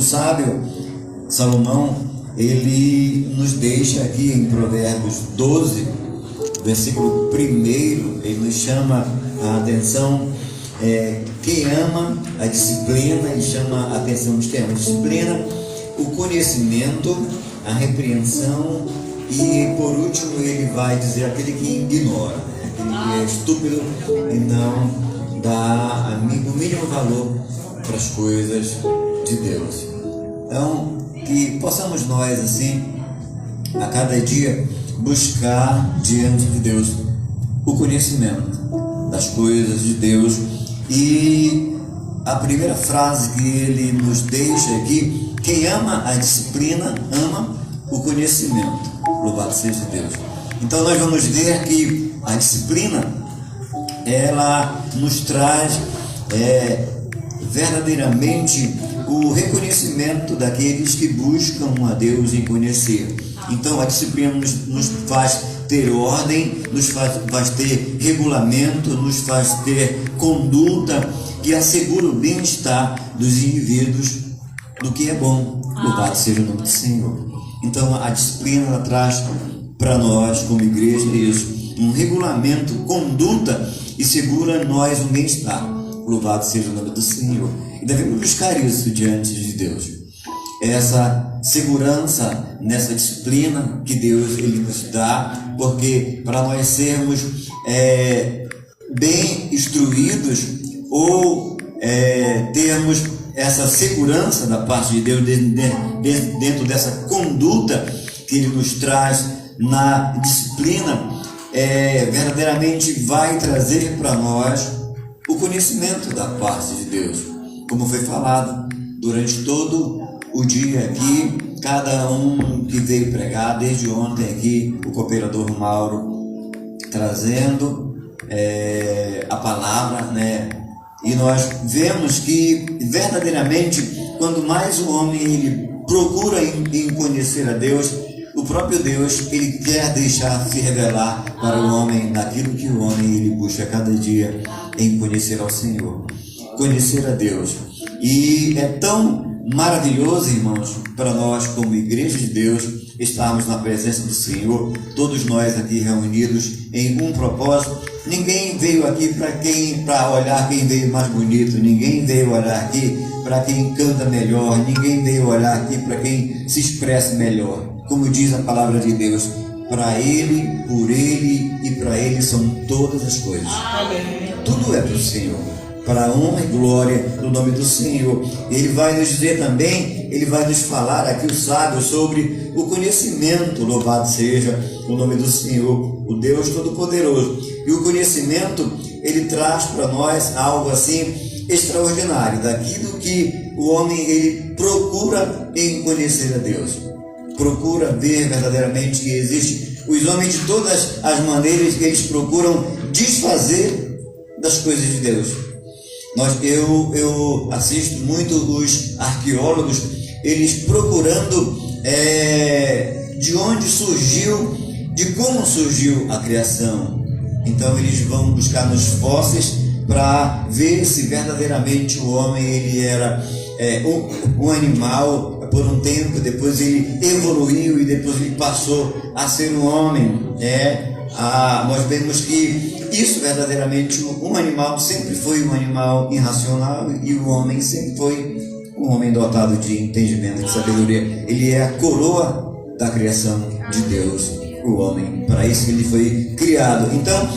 sábio Salomão, ele nos deixa aqui em Provérbios 12, versículo 1, ele nos chama a atenção, quem ama a disciplina, e chama a atenção de quem ama a disciplina, o conhecimento, a repreensão, e por último ele vai dizer aquele que ignora, né? Aquele que é estúpido e não dá o mínimo valor para as coisas de Deus. Então, que possamos nós assim, a cada dia, buscar diante de Deus o conhecimento das coisas de Deus. E a primeira frase que ele nos deixa aqui: quem ama a disciplina, ama o conhecimento. Louvado seja Deus. Então nós vamos ver que a disciplina, ela nos traz verdadeiramente o reconhecimento daqueles que buscam a Deus em conhecer. Então a disciplina nos faz ter ordem, nos faz ter regulamento, nos faz ter conduta que assegura o bem-estar dos indivíduos do que é bom. Louvado seja o nome do Senhor. Então a disciplina, ela traz para nós como igreja isso, um regulamento, conduta, e segura nós o bem-estar. Louvado seja o nome do Senhor. E devemos buscar isso diante de Deus, essa segurança nessa disciplina que Deus ele nos dá, porque para nós sermos bem instruídos, ou termos essa segurança da parte de Deus dentro dessa conduta que Ele nos traz na disciplina, verdadeiramente vai trazer para nós o conhecimento da parte de Deus, como foi falado durante todo o dia aqui, cada um que veio pregar, desde ontem aqui, o cooperador Mauro trazendo a palavra, né? E nós vemos que verdadeiramente, quando mais o homem ele procura em conhecer a Deus, o próprio Deus ele quer deixar se revelar para o homem naquilo que o homem ele busca cada dia em conhecer ao Senhor, conhecer a Deus. E é tão maravilhoso, irmãos, para nós como igreja de Deus estarmos na presença do Senhor, todos nós aqui reunidos em um propósito. Ninguém veio aqui para olhar quem veio mais bonito, ninguém veio olhar aqui para quem canta melhor, ninguém veio olhar aqui para quem se expressa melhor. Como diz a palavra de Deus, para Ele, por Ele e para Ele são todas as coisas. Amém. Tudo é para o Senhor, para a honra e glória do nome do Senhor. Ele vai nos dizer também, ele vai nos falar aqui o sábio sobre o conhecimento. Louvado seja o nome do Senhor, o Deus Todo-Poderoso. E o conhecimento, ele traz para nós algo assim extraordinário, daquilo que o homem ele procura em conhecer a Deus, procura ver verdadeiramente que existe. Os homens de todas as maneiras eles procuram desfazer das coisas de Deus. Eu assisto muito os arqueólogos, eles procurando de onde surgiu, de como surgiu a criação. Então eles vão buscar nos fósseis para ver se verdadeiramente o homem ele era um animal por um tempo, depois ele evoluiu e depois ele passou a ser um homem. Nós vemos que isso verdadeiramente, um animal sempre foi um animal irracional e o homem sempre foi um homem dotado de entendimento, de sabedoria. Ele é a coroa da criação de Deus, o homem, para isso ele foi criado. Então,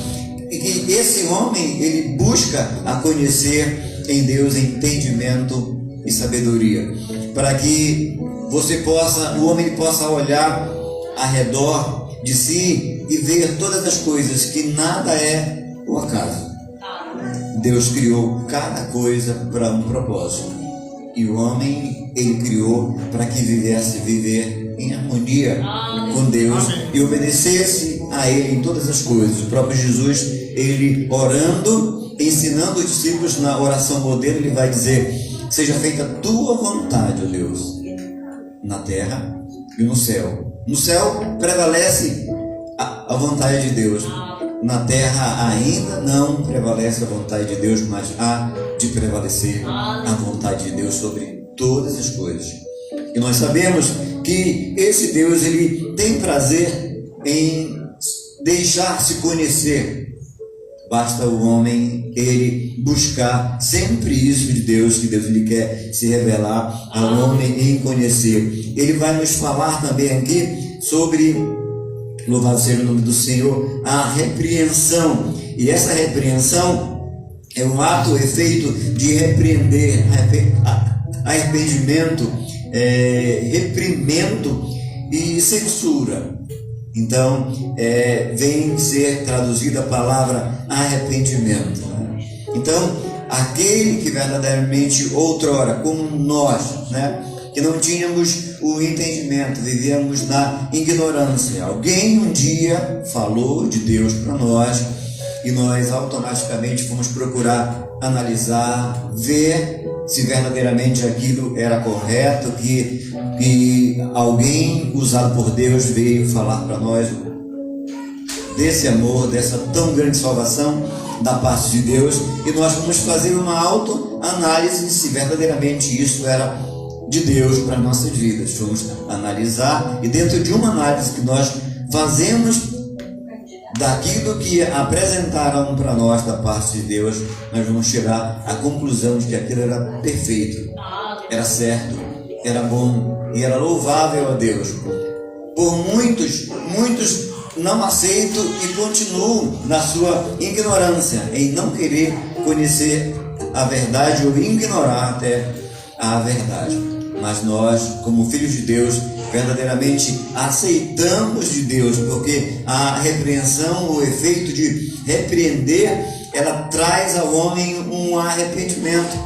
esse homem ele busca a conhecer em Deus entendimento e sabedoria, para que o homem possa olhar ao redor de si e ver todas as coisas, que nada é o acaso. Deus criou cada coisa para um propósito, e o homem ele criou para que viver em harmonia com Deus e obedecesse a Ele em todas as coisas. O próprio Jesus, ele orando, ensinando os discípulos na oração modelo, ele vai dizer: seja feita a tua vontade, ó Deus, na terra e no céu. No céu prevalece a vontade de Deus, na terra ainda não prevalece a vontade de Deus, mas há de prevalecer a vontade de Deus sobre todas as coisas. E nós sabemos que esse Deus, ele tem prazer em deixar-se conhecer. Basta o homem, ele buscar sempre isso de Deus, que Deus ele quer se revelar ao homem em conhecer. Ele vai nos falar também aqui sobre, louvado seja o nome do Senhor, a repreensão. E essa repreensão é um ato, o efeito de repreender, arrependimento, reprimendo e censura. Então, vem ser traduzida a palavra arrependimento. Né? Então, aquele que verdadeiramente outrora, como nós, né, que não tínhamos o entendimento, vivíamos na ignorância. Alguém um dia falou de Deus para nós e nós automaticamente fomos procurar analisar, ver se verdadeiramente aquilo era correto, que alguém usado por Deus veio falar para nós desse amor, dessa tão grande salvação da parte de Deus, e nós vamos fazer uma autoanálise se verdadeiramente isso era de Deus para nossas vidas. Vamos analisar, e dentro de uma análise que nós fazemos daquilo que apresentaram para nós da parte de Deus, nós vamos chegar à conclusão de que aquilo era perfeito, era certo, era bom e era louvável a Deus. Por muitos não aceitam e continuam na sua ignorância, em não querer conhecer a verdade ou ignorar até a verdade. Mas nós, como filhos de Deus, verdadeiramente aceitamos de Deus, porque a repreensão, o efeito de repreender, ela traz ao homem um arrependimento,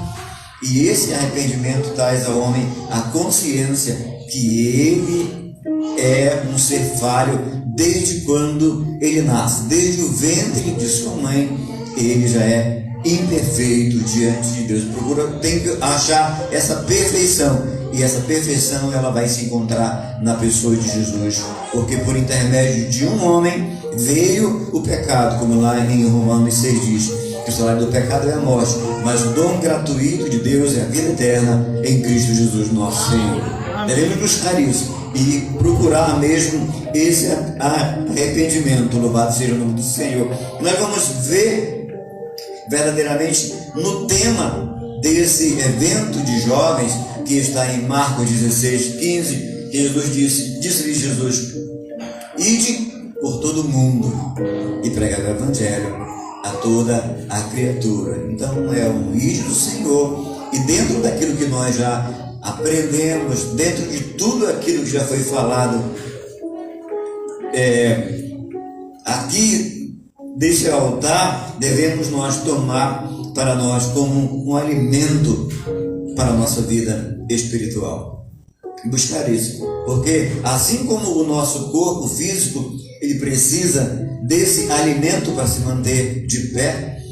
e esse arrependimento traz ao homem a consciência que ele é um ser falho desde quando ele nasce, desde o ventre de sua mãe, ele já é imperfeito diante de Deus. Tem que achar essa perfeição. E essa perfeição ela vai se encontrar na pessoa de Jesus, porque por intermédio de um homem veio o pecado, como lá em Romanos 6 diz, que o salário do pecado é a morte, mas o dom gratuito de Deus é a vida eterna em Cristo Jesus nosso Senhor. Devemos buscar isso e procurar mesmo esse arrependimento. Louvado seja o nome do Senhor. Nós vamos ver verdadeiramente no tema desse evento de jovens, que está em Marcos 16, 15, que Jesus disse-lhe Jesus: ide por todo o mundo e pregai o evangelho a toda a criatura. Então é um ide do Senhor, e dentro daquilo que nós já aprendemos, dentro de tudo aquilo que já foi falado aqui desse altar, devemos nós tomar para nós como um alimento para a nossa vida espiritual. Buscar isso, porque assim como o nosso corpo físico ele precisa desse alimento para se manter de pé,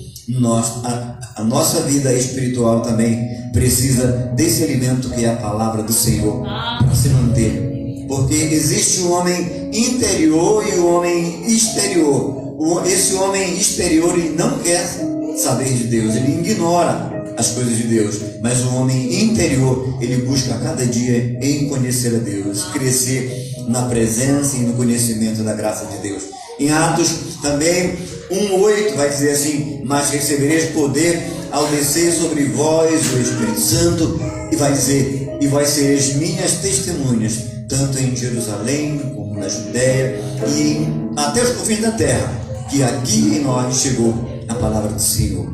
a nossa vida espiritual também precisa desse alimento que é a palavra do Senhor para se manter, porque existe o homem interior e o homem exterior. Esse homem exterior ele não quer saber de Deus, ele ignora as coisas de Deus, mas o homem interior ele busca cada dia em conhecer a Deus, crescer na presença e no conhecimento da graça de Deus. Em Atos também 1:8 vai dizer assim: mas recebereis poder ao descer sobre vós o Espírito Santo, e vai dizer: e vós sereis minhas testemunhas, tanto em Jerusalém como na Judéia e até os confins da terra, que aqui em nós chegou a palavra do Senhor.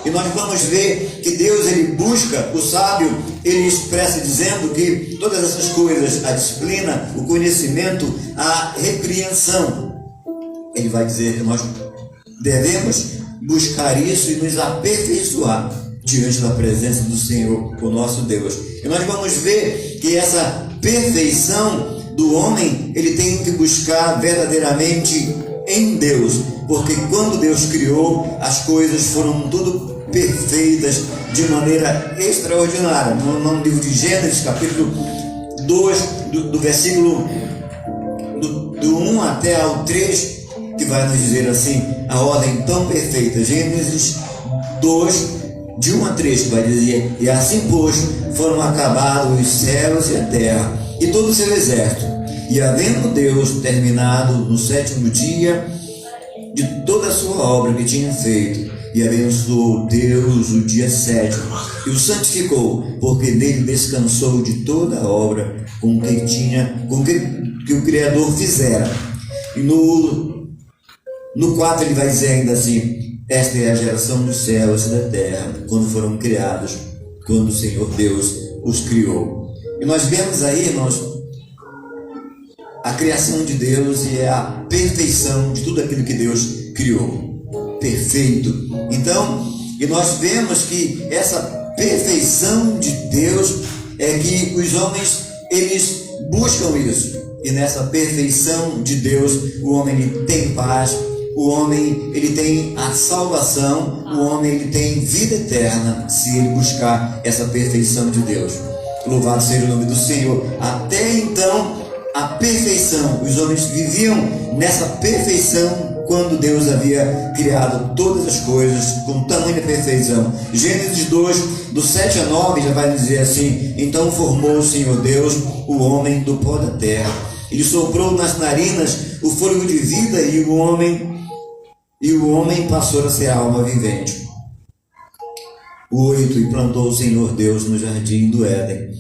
E nós vamos ver que Deus ele busca o sábio, ele expressa dizendo que todas essas coisas, a disciplina, o conhecimento, a repreensão, ele vai dizer que nós devemos buscar isso e nos aperfeiçoar diante da presença do Senhor, o nosso Deus. E nós vamos ver que essa perfeição do homem, ele tem que buscar verdadeiramente em Deus, porque quando Deus criou, as coisas foram tudo perfeitas de maneira extraordinária. No livro de Gênesis, capítulo 2, do versículo do 1 até ao 3, que vai nos dizer assim, a ordem tão perfeita. Gênesis 2, de 1 a 3, que vai dizer: e assim, pois, foram acabados os céus e a terra, e todo o seu exército. E havendo Deus terminado no 7º dia de toda a sua obra que tinha feito, e abençoou Deus o dia 7º, e o santificou, porque nele descansou de toda a obra com que o Criador fizera. E no 4 ele vai dizer ainda assim: esta é a geração dos céus e da terra, quando foram criados, quando o Senhor Deus os criou. E nós vemos aí, irmãos, a criação de Deus e a perfeição de tudo aquilo que Deus criou. Perfeito. Então, e nós vemos que essa perfeição de Deus é que os homens, eles buscam isso. E nessa perfeição de Deus, o homem ele tem paz, o homem ele tem a salvação, o homem ele tem vida eterna, se ele buscar essa perfeição de Deus. Louvado seja o nome do Senhor. Até então, a perfeição, os homens viviam nessa perfeição quando Deus havia criado todas as coisas com tamanha perfeição. Gênesis 2, do 7 a 9, já vai dizer assim: então formou o Senhor Deus o homem do pó da terra, ele soprou nas narinas o fôlego de vida, e o homem passou a ser a alma vivente. 8, e plantou o Senhor Deus no jardim do Éden,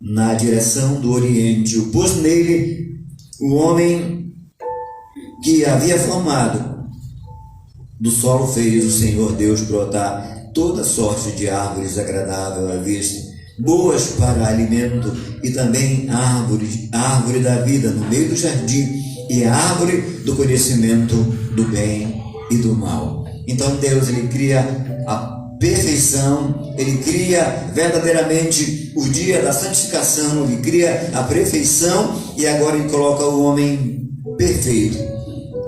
na direção do oriente, o pôs nele o homem que havia formado. Do solo fez o Senhor Deus brotar toda sorte de árvores agradável à vista, boas para alimento, e também árvore da vida no meio do jardim, e a árvore do conhecimento do bem e do mal. Então Deus ele cria a perfeição, ele cria verdadeiramente o dia da santificação, ele cria a perfeição, e agora ele coloca o homem perfeito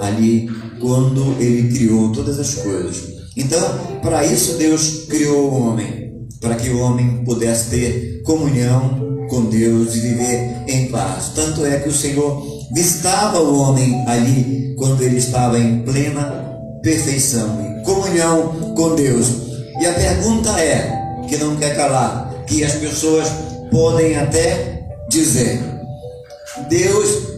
ali quando ele criou todas as coisas. Então, para isso Deus criou o homem, para que o homem pudesse ter comunhão com Deus e viver em paz. Tanto é que o Senhor visitava o homem ali quando ele estava em plena perfeição, em comunhão com Deus. E a pergunta é, que não quer calar, que as pessoas podem até dizer: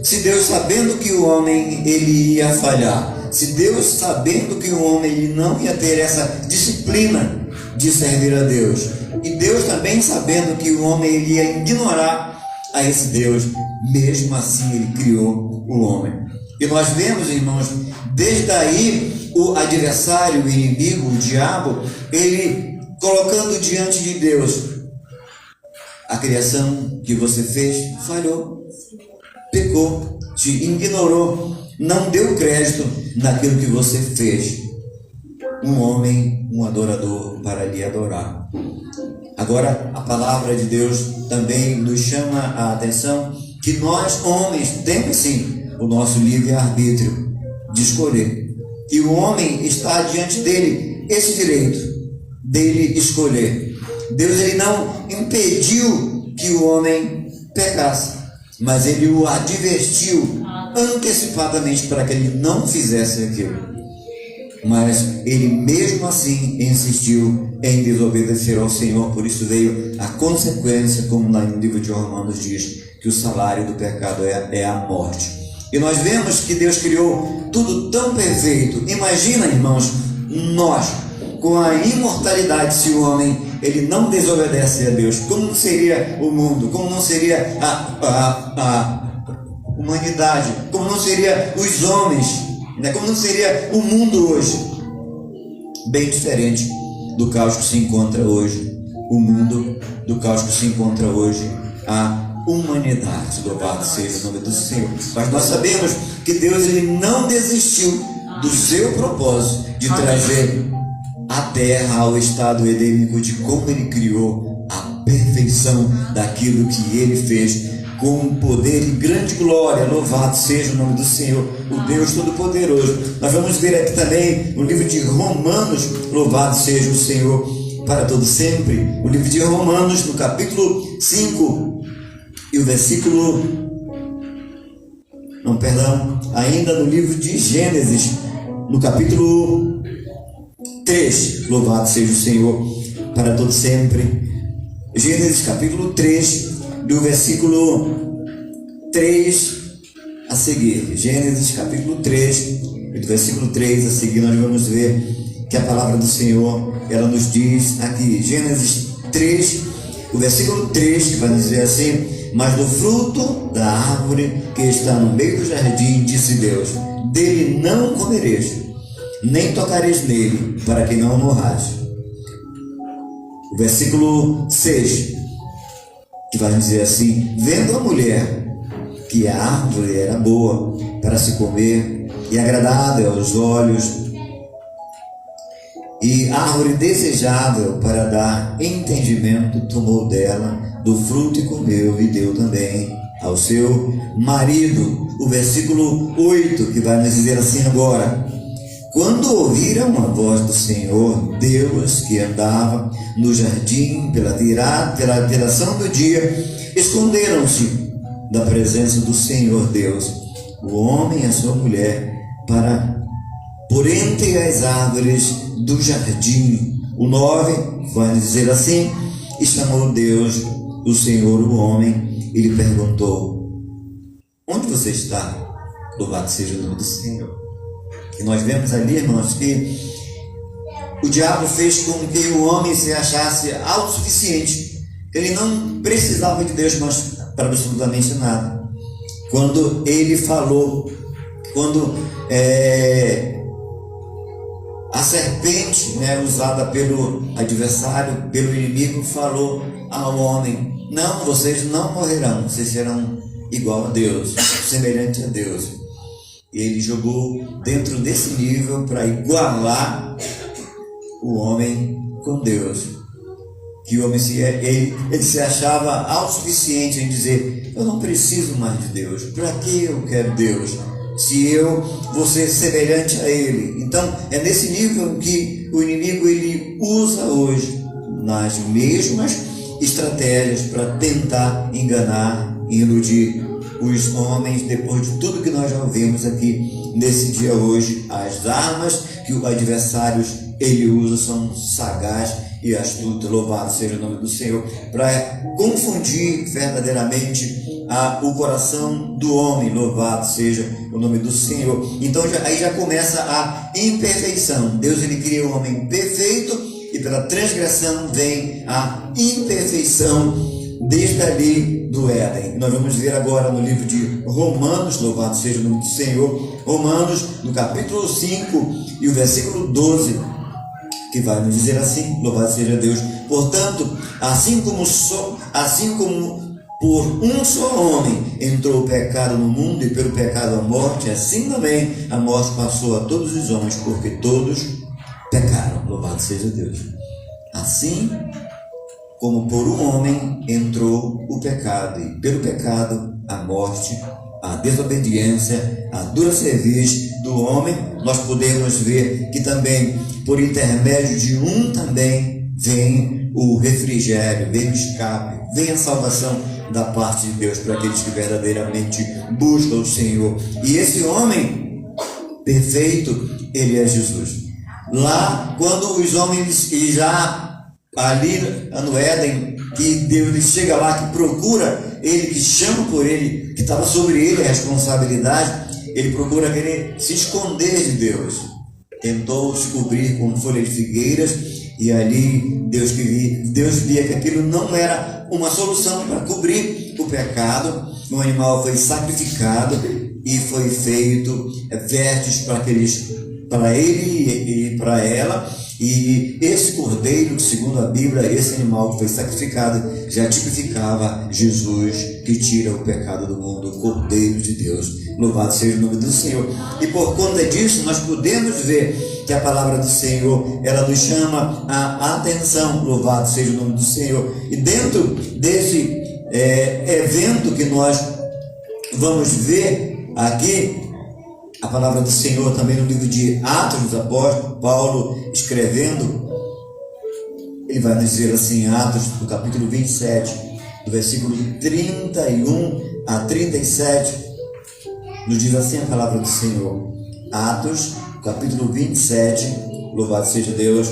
se Deus sabendo que o homem ele ia falhar, se Deus sabendo que o homem ele não ia ter essa disciplina de servir a Deus, e Deus também sabendo que o homem ele ia ignorar a esse Deus, mesmo assim ele criou o homem. E nós vemos, irmãos, desde aí o adversário, o inimigo, o diabo, ele colocando diante de Deus: a criação que você fez falhou, pecou, te ignorou, não deu crédito naquilo que você fez. Um homem, um adorador para lhe adorar. Agora, a palavra de Deus também nos chama a atenção que nós, homens, temos sim o nosso livre-arbítrio de escolher. E o homem está diante dele esse direito dele escolher. Deus ele não impediu que o homem pecasse, mas ele o advertiu antecipadamente para que ele não fizesse aquilo. Mas ele mesmo assim insistiu em desobedecer ao Senhor. Por isso veio a consequência, como lá no livro de Romanos diz, que o salário do pecado é a morte. E nós vemos que Deus criou tudo tão perfeito. Imagina, irmãos, nós com a imortalidade, se o homem ele não desobedece a Deus, como não seria o mundo, como não seria a humanidade, como não seria os homens, né? Como não seria o mundo hoje. Bem diferente do caos que se encontra hoje o mundo, do caos que se encontra hoje a humanidade. Louvado seja o nome do Senhor. Mas nós sabemos que Deus ele não desistiu do seu propósito de trazer a terra ao estado edênico, de como ele criou a perfeição daquilo que ele fez com poder e grande glória. Louvado seja o nome do Senhor, o Deus Todo-Poderoso. Nós vamos ver aqui também o livro de Romanos. Louvado seja o Senhor para todo sempre. O livro de Romanos, no capítulo 5 e o versículo ainda no livro de Gênesis, no capítulo 3, louvado seja o Senhor. para todo sempre. Gênesis capítulo 3, do versículo 3 a seguir. Gênesis capítulo 3, do versículo 3 a seguir, nós vamos ver que a palavra do Senhor, ela nos diz aqui, Gênesis 3, o versículo 3, que vai dizer assim: mas do fruto da árvore que está no meio do jardim, disse Deus, dele não comereis, nem tocareis nele, para que não morrais. O versículo 6, que vai dizer assim: vendo a mulher que a árvore era boa para se comer e agradável aos olhos, e árvore desejável para dar entendimento, tomou dela do fruto e comeu, e deu também ao seu marido. O versículo 8, que vai nos dizer assim agora: quando ouviram a voz do Senhor Deus, que andava no jardim pela viração do dia, esconderam-se da presença do Senhor Deus, o homem e a sua mulher, por entre as árvores do jardim. O 9 vai dizer assim: e chamou Deus o Senhor o homem, e lhe perguntou: onde você está? Louvado seja o nome do Senhor. E nós vemos ali, irmãos, que o diabo fez com que o homem se achasse autossuficiente. Ele não precisava de Deus mais para absolutamente nada. Quando ele falou, quando a serpente, usada pelo adversário, pelo inimigo, falou ao homem: não, vocês não morrerão, vocês serão igual a Deus, semelhante a Deus. E ele jogou dentro desse nível para igualar o homem com Deus. Que o homem ele se achava autossuficiente em dizer: eu não preciso mais de Deus, para que eu quero Deus, se eu vou ser semelhante a Ele? Então é nesse nível que o inimigo ele usa hoje nas mesmas estratégias para tentar enganar e iludir os homens. Depois de tudo que nós já ouvimos aqui nesse dia hoje, as armas que o adversário ele usa são sagaz e astutas. Louvado seja o nome do Senhor, para confundir verdadeiramente o coração do homem. Louvado seja o nome do Senhor. Então aí já começa a imperfeição. Deus ele cria o homem perfeito, e pela transgressão vem a imperfeição desde ali do Éden. Nós vamos ver agora no livro de Romanos, louvado seja o nome do Senhor, Romanos, no capítulo 5 e o versículo 12, que vai nos dizer assim: louvado seja Deus. Portanto, assim como por um só homem entrou o pecado no mundo, e pelo pecado a morte, assim também a morte passou a todos os homens, porque todos pecaram. Louvado seja Deus. Assim como por um homem entrou o pecado, e pelo pecado a morte, a desobediência, a dura cerviz do homem, nós podemos ver que também por intermédio de um também vem o refrigério, vem o escape, vem a salvação da parte de Deus para aqueles que verdadeiramente buscam o Senhor. E esse homem perfeito, ele é Jesus. Lá, quando os homens já ali no Éden, que Deus chega lá, que procura ele, que chama por ele, que estava sobre ele a responsabilidade, ele procura querer se esconder de Deus. Tentou se cobrir com folhas de figueiras, e ali Deus via que aquilo não era uma solução para cobrir o pecado. O animal foi sacrificado e foi feito vestes para ele e para ela. E esse cordeiro, segundo a Bíblia, esse animal que foi sacrificado, já tipificava Jesus, que tira o pecado do mundo, o Cordeiro de Deus. Louvado seja o nome do Senhor. E por conta disso, nós podemos ver que a palavra do Senhor, ela nos chama a atenção. Louvado seja o nome do Senhor. E dentro desse evento que nós vamos ver aqui, a palavra do Senhor também no livro de Atos dos Apóstolos, Paulo escrevendo, ele vai dizer assim, Atos, no capítulo 27, do versículo 31 a 37, nos diz assim a palavra do Senhor. Atos, capítulo 27, louvado seja Deus,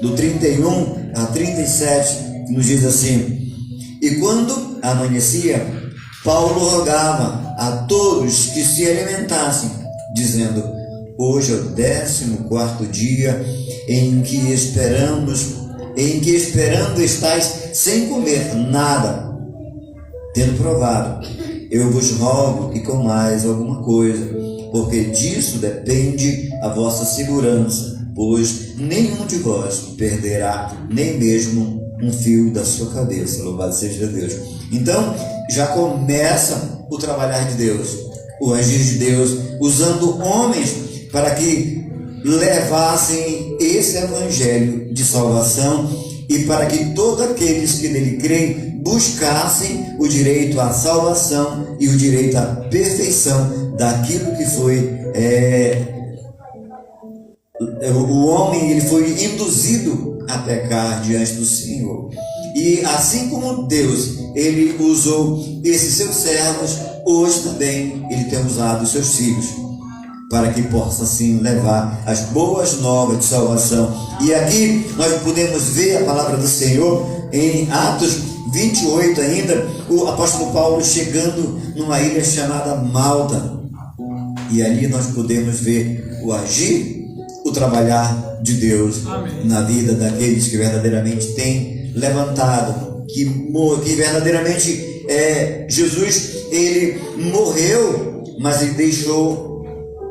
do 31 a 37, nos diz assim: e quando amanhecia, Paulo rogava a todos que se alimentassem, dizendo: hoje é o 14º dia em que esperando estáis sem comer nada. Tendo provado, eu vos rogo que comais alguma coisa, porque disso depende a vossa segurança, pois nenhum de vós perderá nem mesmo um fio da sua cabeça. Louvado seja Deus. Então já começa o trabalhar de Deus, o agir de Deus, usando homens para que levassem esse evangelho de salvação e para que todos aqueles que nele creem buscassem o direito à salvação e o direito à perfeição daquilo que foi o homem. Ele foi induzido a pecar diante do Senhor. E assim como Deus, ele usou esses seus servos, hoje também ele tem usado os seus filhos, para que possa assim levar as boas novas de salvação. E aqui nós podemos ver a palavra do Senhor em Atos 28 ainda, o apóstolo Paulo chegando numa ilha chamada Malta. E ali nós podemos ver o agir, o trabalhar de Deus. Amém. Na vida daqueles que verdadeiramente têm levantado, que verdadeiramente Jesus, ele morreu, mas ele deixou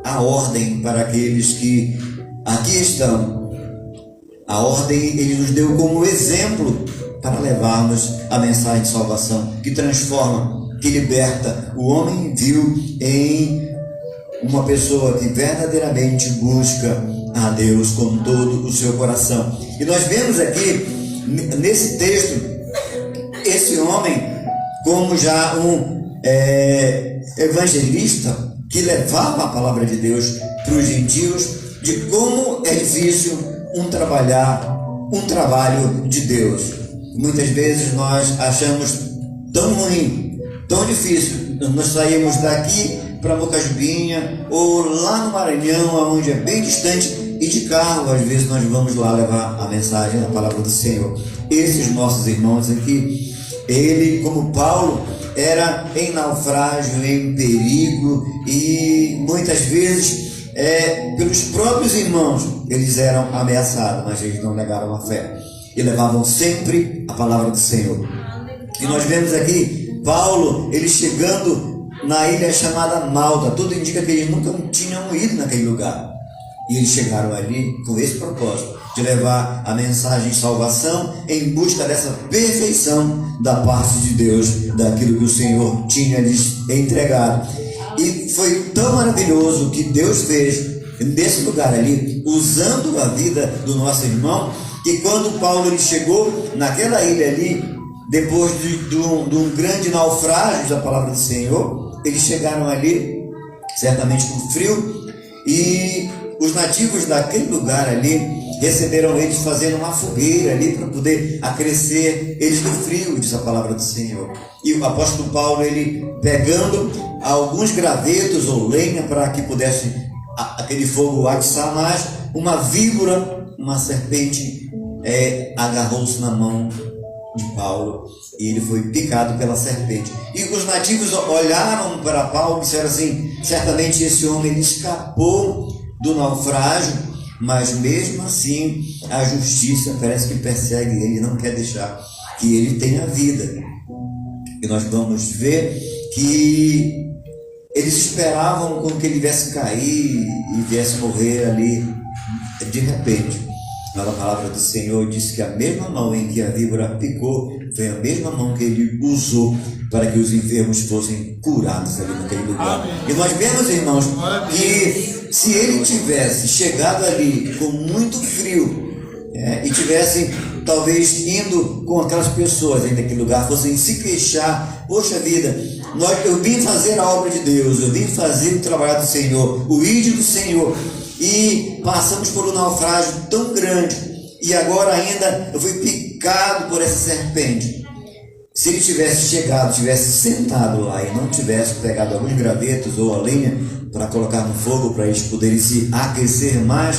a ordem para aqueles que aqui estão. A ordem ele nos deu como exemplo para levarmos a mensagem de salvação, que transforma, que liberta. O homem viu em uma pessoa que verdadeiramente busca a Deus com todo o seu coração. E nós vemos aqui, nesse texto, esse homem como já um evangelista que levava a palavra de Deus para os gentios, de como é difícil um trabalho de Deus. Muitas vezes nós achamos tão ruim, tão difícil. Nós saímos daqui para Mocajubinha ou lá no Maranhão, onde é bem distante, e de carro às vezes nós vamos lá levar a mensagem, a palavra do Senhor. Esses nossos irmãos aqui, ele, como Paulo, era em naufrágio, em perigo, e muitas vezes pelos próprios irmãos eles eram ameaçados, mas eles não negaram a fé e levavam sempre a palavra do Senhor. E nós vemos aqui Paulo, ele chegando na ilha chamada Malta. Tudo indica que eles nunca tinham ido naquele lugar, e eles chegaram ali com esse propósito de levar a mensagem de salvação em busca dessa perfeição da parte de Deus, daquilo que o Senhor tinha lhes entregado. E foi tão maravilhoso o que Deus fez nesse lugar ali, usando a vida do nosso irmão, que quando Paulo ele chegou naquela ilha ali, depois de um grande naufrágio da palavra do Senhor, eles chegaram ali, certamente com frio, e os nativos daquele lugar ali receberam eles fazendo uma fogueira ali para poder aquecer eles do frio, diz a palavra do Senhor. E o apóstolo Paulo, ele pegando alguns gravetos ou lenha para que pudesse aquele fogo atiçar mais, uma víbora, uma serpente, agarrou-se na mão de Paulo e ele foi picado pela serpente. E os nativos olharam para Paulo e disseram assim: certamente esse homem ele escapou do naufrágio, mas mesmo assim a justiça parece que persegue ele, não quer deixar que ele tenha vida. E nós vamos ver que eles esperavam com que ele viesse cair e viesse morrer ali de repente. Mas a palavra do Senhor diz que a mesma mão em que a víbora picou foi a mesma mão que ele usou para que os enfermos fossem curados ali naquele lugar. Amém. E nós vemos, irmãos, que se ele tivesse chegado ali com muito frio, e tivesse talvez indo com aquelas pessoas aí naquele lugar, fossem se queixar: poxa vida, eu vim fazer a obra de Deus, eu vim fazer o trabalho do Senhor, o ídolo do Senhor, e passamos por um naufrágio tão grande, e agora ainda eu fui picado por essa serpente. Se ele tivesse chegado, tivesse sentado lá e não tivesse pegado alguns gravetos ou a lenha para colocar no fogo para eles poderem se aquecer mais,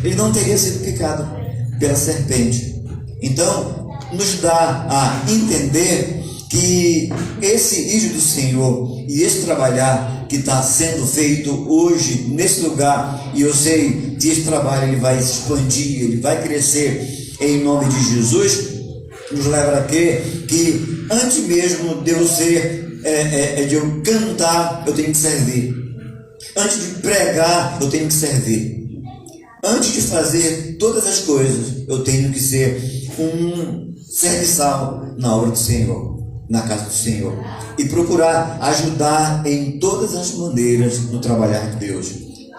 ele não teria sido picado pela serpente. Então, nos dá a entender que esse ir do Senhor e esse trabalhar que está sendo feito hoje nesse lugar, e eu sei que esse trabalho ele vai se expandir, ele vai crescer em nome de Jesus, nos leva a crer que antes mesmo de eu ser, de eu cantar, eu tenho que servir. Antes de pregar, eu tenho que servir. Antes de fazer todas as coisas, eu tenho que ser um serviçal na obra do Senhor, na casa do Senhor, e procurar ajudar em todas as maneiras no trabalhar de Deus,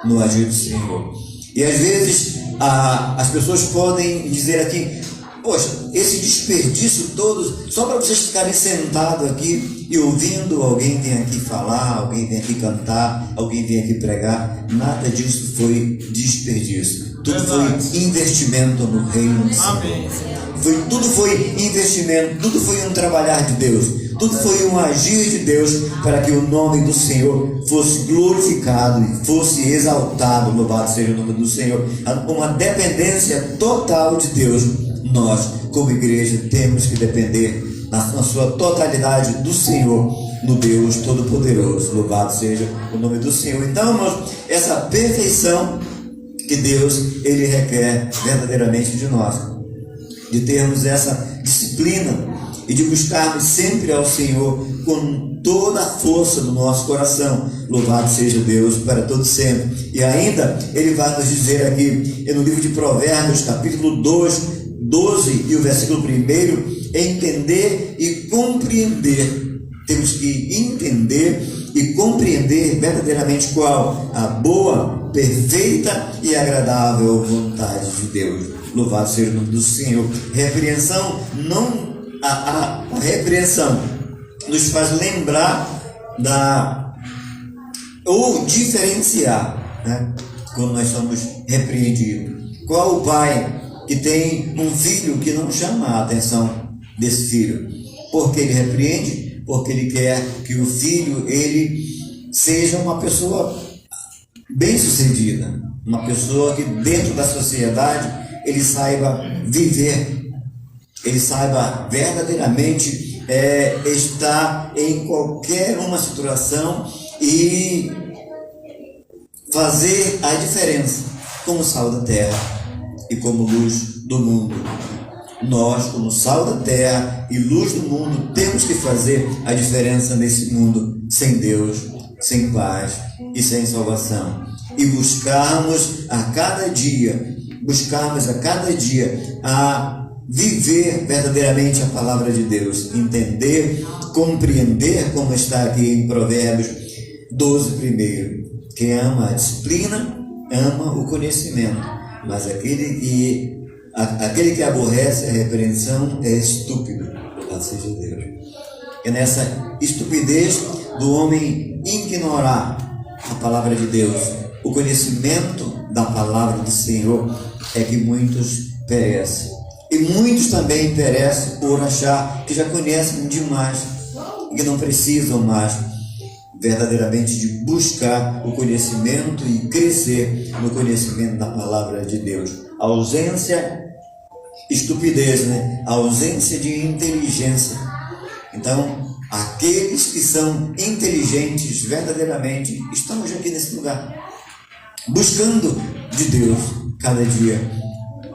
no agir do Senhor. E às vezes as pessoas podem dizer aqui: poxa, esse desperdício todo só para vocês ficarem sentados aqui e ouvindo alguém vem aqui falar, alguém vem aqui cantar, alguém vem aqui pregar. Nada disso foi desperdício. Tudo foi investimento no reino do Senhor. Tudo foi investimento, tudo foi um trabalhar de Deus, tudo foi um agir de Deus para que o nome do Senhor fosse glorificado e fosse exaltado. Louvado seja o nome do Senhor. Uma dependência total de Deus. Nós, como igreja, temos que depender na sua totalidade do Senhor, no Deus Todo-Poderoso. Louvado seja o nome do Senhor. Então, irmãos, essa perfeição que Deus ele requer verdadeiramente de nós, de termos essa disciplina e de buscarmos sempre ao Senhor com toda a força do nosso coração. Louvado seja Deus para todo sempre. E ainda ele vai nos dizer aqui no livro de Provérbios, capítulo 12 e o versículo 1, entender e compreender. Temos que entender e compreender verdadeiramente qual a boa, perfeita e agradável vontade de Deus. Louvado seja o nome do Senhor. Repreensão, a repreensão nos faz lembrar ou diferenciar, né? Quando nós somos repreendidos. Qual o pai que tem um filho que não chama a atenção desse filho? Porque ele repreende, porque ele quer que o filho ele seja uma pessoa bem-sucedida, uma pessoa que dentro da sociedade ele saiba viver, ele saiba verdadeiramente estar em qualquer uma situação e fazer a diferença como sal da terra e como luz do mundo. Nós, como sal da terra e luz do mundo, temos que fazer a diferença nesse mundo sem Deus, sem paz e sem salvação. E buscarmos a cada dia a viver verdadeiramente a palavra de Deus, entender, compreender, como está aqui em Provérbios 12, 1. Quem ama a disciplina, ama o conhecimento, mas aquele que aborrece a repreensão é estúpido. Louvado seja Deus. É nessa estupidez do homem ignorar a palavra de Deus, o conhecimento da palavra do Senhor, é que muitos perecem. E muitos também perecem por achar que já conhecem demais e que não precisam mais verdadeiramente de buscar o conhecimento e crescer no conhecimento da palavra de Deus. A ausência, estupidez, né? A ausência de inteligência. Então, aqueles que são inteligentes verdadeiramente estão hoje aqui nesse lugar, buscando de Deus cada dia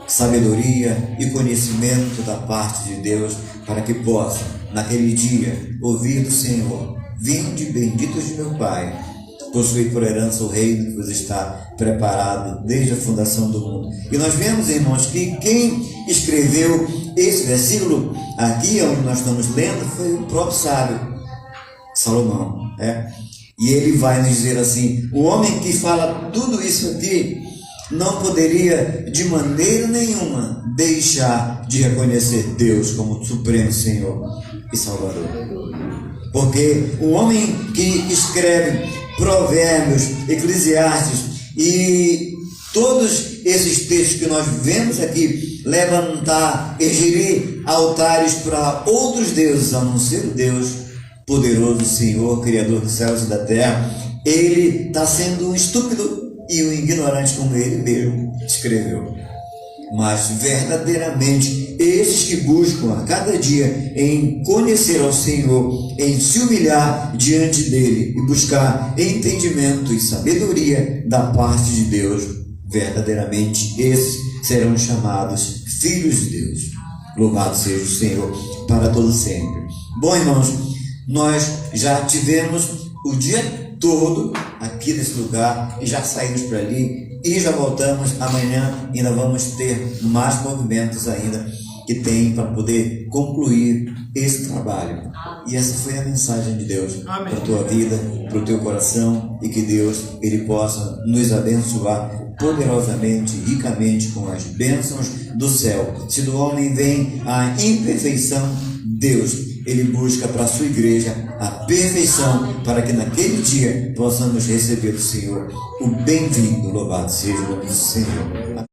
sabedoria e conhecimento da parte de Deus, para que possam naquele dia ouvir do Senhor: vinde benditos de meu Pai, possuir por herança o reino que vos está preparado desde a fundação do mundo. E nós vemos, irmãos, que quem escreveu esse versículo aqui onde nós estamos lendo foi o próprio sábio Salomão, e ele vai nos dizer assim: o homem que fala tudo isso aqui não poderia de maneira nenhuma deixar de reconhecer Deus como Supremo Senhor e Salvador. Porque o homem que escreve Provérbios, Eclesiastes e todos esses textos que nós vemos aqui, levantar, erigir altares para outros deuses, a não ser o Deus poderoso, Senhor, Criador dos céus e da terra, ele está sendo um estúpido e um ignorante, como ele mesmo escreveu. mas verdadeiramente esses que buscam a cada dia em conhecer ao Senhor, em se humilhar diante dele e buscar entendimento e sabedoria da parte de Deus, verdadeiramente esses serão chamados filhos de Deus. Louvado seja o Senhor para todo sempre. Bom, irmãos, nós já tivemos o dia todo aqui nesse lugar e já saímos para ali e já voltamos. Amanhã ainda vamos ter mais movimentos ainda que tem para poder concluir esse trabalho. E essa foi a mensagem de Deus para a tua vida, para o teu coração, e que Deus ele possa nos abençoar poderosamente, ricamente com as bênçãos do céu. Se do homem vem a imperfeição, Deus ele busca para a sua igreja a perfeição, para que naquele dia possamos receber do Senhor o bem-vindo. Louvado seja o nome do Senhor.